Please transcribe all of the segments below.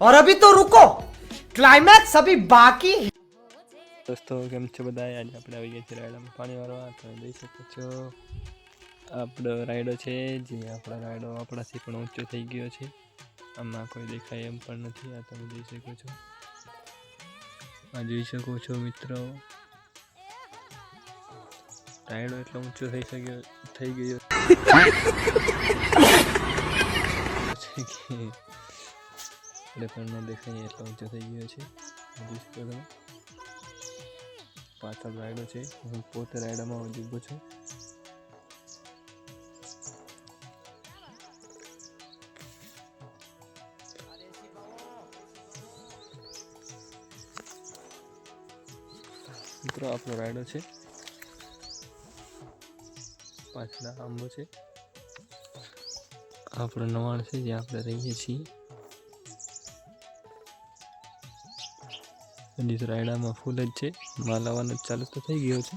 और अभी तो रुको, क्लाइमैक्स अभी बाकी है। दोस्तों केम छो बधाय? आज આપણે આવી ગયા છે રાયડામાં પાણી વાળવા. તમે જોઈ શકો છો આપણો રાયડો છે, જે આપણો રાયડો આપણાથી પણ ઊંચો થઈ ગયો છે. આમાં કોઈ દેખાય એમ પણ નથી. આ તમે જોઈ શકો છો. આ જોઈ શકો છો મિત્રો, રાયડો એટલો ઊંચો થઈ ગયો છે કે આપણે પણ ન દેખાય એટલો ઊંચો થઈ ગયો છે. જોઈ શકો તમે, પાછળ રાયડો છે. હું પોતે રાયડામાં ઊભો છું. મિત્રો આપણો રાયડો છે, પાછળ આંબો છે. આપણો નવાણ છે જ્યાં આપણે રહીએ છીએ. હજી રાયડામાં ફૂલ જ છે, માલ આવવાનું ચાલુ તો થઈ ગયો છે,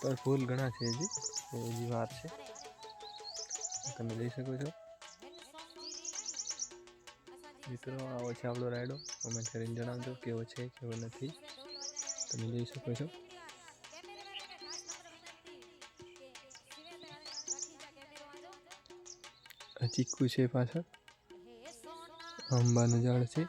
પણ ફૂલ ઘણા છે. હજી વાર છે. તમે જોઈ શકો છો મિત્રો. આવો છે આપણો રાયડો. કોમેન્ટ કરીને જણાવજો કેવો છે કેવો નથી. તમે જોઈ શકો છો. ચીકુ છે, પાછળ આંબાનું ઝાડ છે.